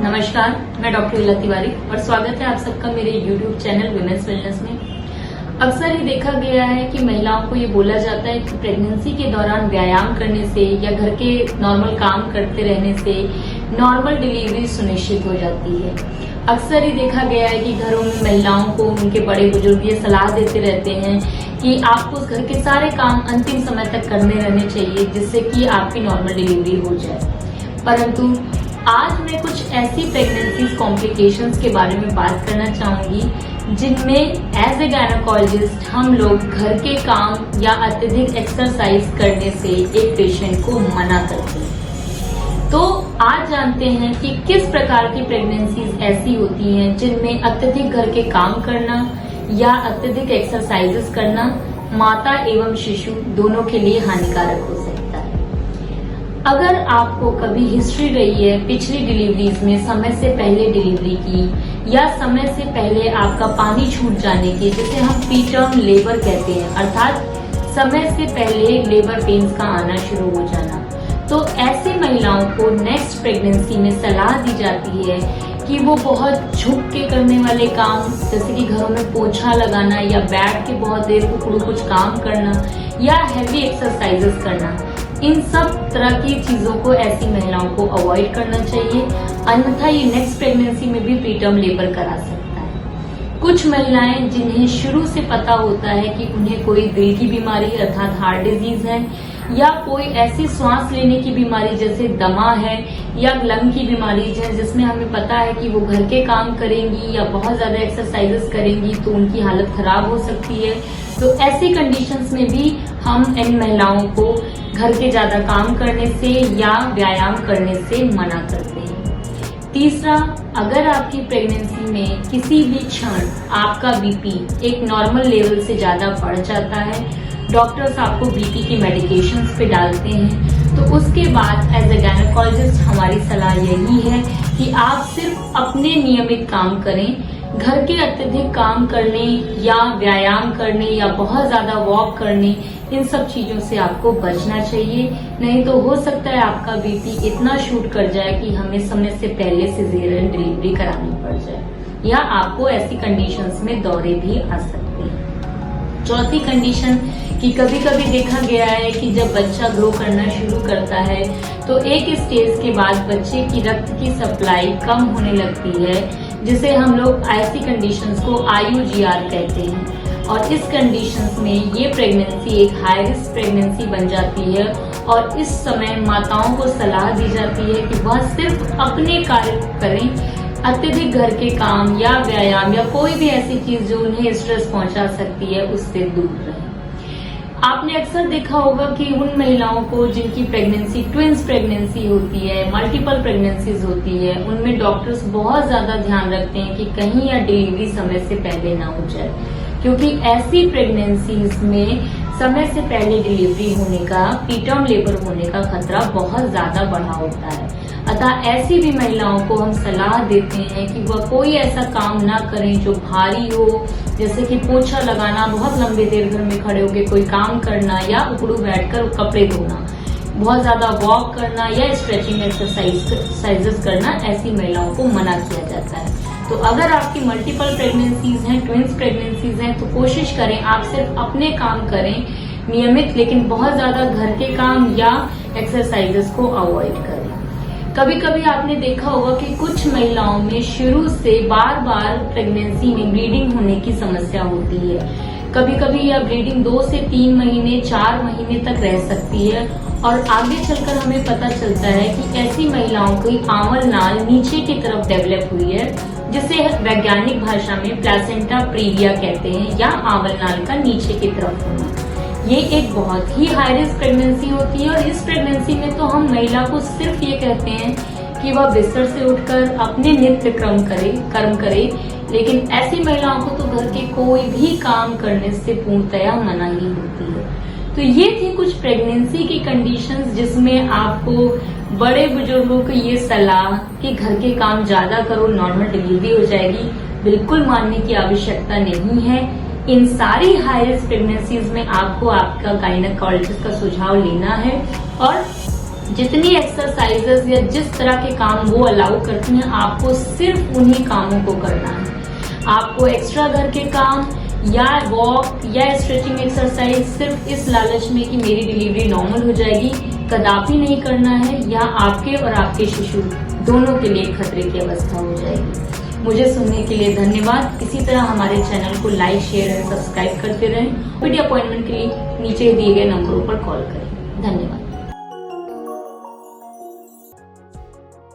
नमस्कार, मैं डॉक्टर इला तिवारी और स्वागत है आप सबका मेरे YouTube चैनल विमेंस वेलनेस में। अक्सर ये देखा गया है कि महिलाओं को ये बोला जाता है कि प्रेगनेंसी के दौरान व्यायाम करने से या घर के नॉर्मल काम करते रहने से नॉर्मल डिलीवरी सुनिश्चित हो जाती है। अक्सर ये देखा गया है कि घरों में महिलाओं को उनके बड़े बुजुर्ग ये सलाह देते रहते हैं कि आपको घर के सारे काम अंतिम समय तक करने रहने चाहिए जिससे कि आपकी नॉर्मल डिलीवरी हो जाए। परंतु आज मैं कुछ ऐसी प्रेगनेंसी कॉम्प्लिकेशंस के बारे में बात करना चाहूंगी जिनमें एज ए गायनेकोलॉजिस्ट हम लोग घर के काम या अत्यधिक एक्सरसाइज करने से एक पेशेंट को मना करते हैं। तो आज जानते हैं कि किस प्रकार की प्रेगनेंसीज ऐसी होती हैं जिनमें अत्यधिक घर के काम करना या अत्यधिक एक्सरसाइजेस करना माता एवं शिशु दोनों के लिए हानिकारक हो सकता है। अगर आपको कभी हिस्ट्री रही है पिछली डिलीवरीज में समय से पहले डिलीवरी की या समय से पहले आपका पानी छूट जाने की, जिसे हम प्रीटर्म लेबर कहते हैं, अर्थात समय से पहले लेबर पेन्स का आना शुरू हो जाना, तो ऐसी महिलाओं को नेक्स्ट प्रेगनेंसी में सलाह दी जाती है कि वो बहुत झुक के करने वाले काम जैसे कि घरों में पोछा लगाना या बैठ के बहुत देर उकड़ू कुछ काम करना या हैवी एक्सरसाइजेस करना, इन सब तरह की चीजों को ऐसी महिलाओं को अवॉइड करना चाहिए, अन्यथा ये नेक्स्ट प्रेगनेंसी में भी प्रीटर्म लेबर करा सकता है। कुछ महिलाएं जिन्हें शुरू से पता होता है कि उन्हें कोई दिल की बीमारी अर्थात हार्ट डिजीज है या कोई ऐसी सांस लेने की बीमारी जैसे दमा है या लंग की बीमारी है जिसमें हमें पता है कि वो घर के काम करेंगी या बहुत ज्यादा एक्सरसाइजेस करेंगी तो उनकी हालत खराब हो सकती है, तो ऐसी कंडीशंस में भी हम इन महिलाओं को घर के ज्यादा काम करने से या व्यायाम करने से मना करते हैं। तीसरा, अगर आपकी प्रेगनेंसी में किसी भी क्षण आपका बीपी एक नॉर्मल लेवल से ज्यादा बढ़ जाता है, डॉक्टर्स आपको बीपी की मेडिकेशंस पे डालते हैं, तो उसके बाद एज ए गायनेकोलॉजिस्ट हमारी सलाह यही है कि आप सिर्फ अपने नियमित काम करें। घर के अत्यधिक काम करने या व्यायाम करने या बहुत ज्यादा वॉक करने, इन सब चीजों से आपको बचना चाहिए, नहीं तो हो सकता है आपका बीपी इतना शूट कर जाए कि हमें समय से पहले सिजेरियन डिलीवरी करानी पड़ जाए या आपको ऐसी कंडीशंस में दौरे भी आ सकते हैं। चौथी कंडीशन कि कभी कभी देखा गया है कि जब बच्चा ग्रो करना शुरू करता है तो एक स्टेज के बाद बच्चे की रक्त की सप्लाई कम होने लगती है, जिसे हम लोग ऐसी कंडीशंस को IUGR कहते हैं, और इस कंडीशंस में ये प्रेगनेंसी एक हाई रिस्क प्रेगनेंसी बन जाती है और इस समय माताओं को सलाह दी जाती है कि वह सिर्फ अपने कार्य करें, अत्यधिक घर के काम या व्यायाम या कोई भी ऐसी चीज जो उन्हें स्ट्रेस पहुंचा सकती है उससे दूर रहें। आपने अक्सर देखा होगा कि उन महिलाओं को जिनकी प्रेगनेंसी ट्विंस प्रेगनेंसी होती है, मल्टीपल प्रेगनेंसीज होती है, उनमें डॉक्टर्स बहुत ज्यादा ध्यान रखते हैं कि कहीं या डिलीवरी समय से पहले ना हो जाए, क्योंकि ऐसी प्रेगनेंसीज में समय से पहले डिलीवरी होने का, प्रीटर्म लेबर होने का खतरा बहुत ज्यादा बढ़ा होता है। अतः ऐसी भी महिलाओं को हम सलाह देते हैं कि वह कोई ऐसा काम ना करें जो भारी हो, जैसे कि पोछा लगाना, बहुत लंबे देर घर में खड़े होकर कोई काम करना या उकड़ू बैठकर कपड़े धोना, बहुत ज्यादा वॉक करना या स्ट्रेचिंग एक्सरसाइजेस करना, ऐसी महिलाओं को मना किया जाता है। तो अगर आपकी मल्टीपल प्रेगनेंसीज हैं, ट्विंस प्रेगनेंसीज हैं, तो कोशिश करें आप सिर्फ अपने काम करें नियमित, लेकिन बहुत ज्यादा घर के काम या एक्सरसाइजेस को अवॉइड करें। कभी कभी आपने देखा होगा कि कुछ महिलाओं में शुरू से बार बार प्रेगनेंसी में ब्लीडिंग होने की समस्या होती है। कभी कभी यह ब्लीडिंग 2 से 3 महीने 4 महीने तक रह सकती है और आगे चलकर हमें पता चलता है कि ऐसी महिलाओं की आंवल नाल नीचे की तरफ डेवलप हुई है, जिसे वैज्ञानिक भाषा में प्लासेंटा प्रीविया कहते हैं या आंवल नाल का नीचे की तरफ होना। ये एक बहुत ही हाई रिस्क प्रेगनेंसी होती है और इस प्रेगनेंसी में तो हम महिला को सिर्फ ये कहते हैं कि वह बिस्तर से उठकर अपने नित्य कर्म करे, लेकिन ऐसी महिलाओं को तो घर के कोई भी काम करने से पूर्णतया मना ही होती है। तो ये थी कुछ प्रेगनेंसी की कंडीशंस जिसमें आपको बड़े बुजुर्गों की ये सलाह कि घर के काम ज्यादा करो, नॉर्मल डिलीवरी हो जाएगी, बिल्कुल मानने की आवश्यकता नहीं है। इन सारी हाई रिस्क प्रेगनेंसीज में आपको आपका गायनेकोलॉजिस्ट का सुझाव लेना है और जितनी एक्सरसाइजेस या जिस तरह के काम वो अलाउ करती हैं, आपको सिर्फ उन्हीं कामों को करना है। आपको एक्स्ट्रा घर के काम या वॉक या स्ट्रेचिंग एक्सरसाइज सिर्फ इस लालच में कि मेरी डिलीवरी नॉर्मल हो जाएगी कदापि नहीं करना है, या आपके और आपके शिशु दोनों के लिए खतरे की अवस्था हो जाएगी। मुझे सुनने के लिए धन्यवाद। इसी तरह हमारे चैनल को लाइक, शेयर और सब्सक्राइब करते रहें। वीडियो अपॉइंटमेंट के लिए नीचे दिए गए नंबरों पर कॉल करें। धन्यवाद।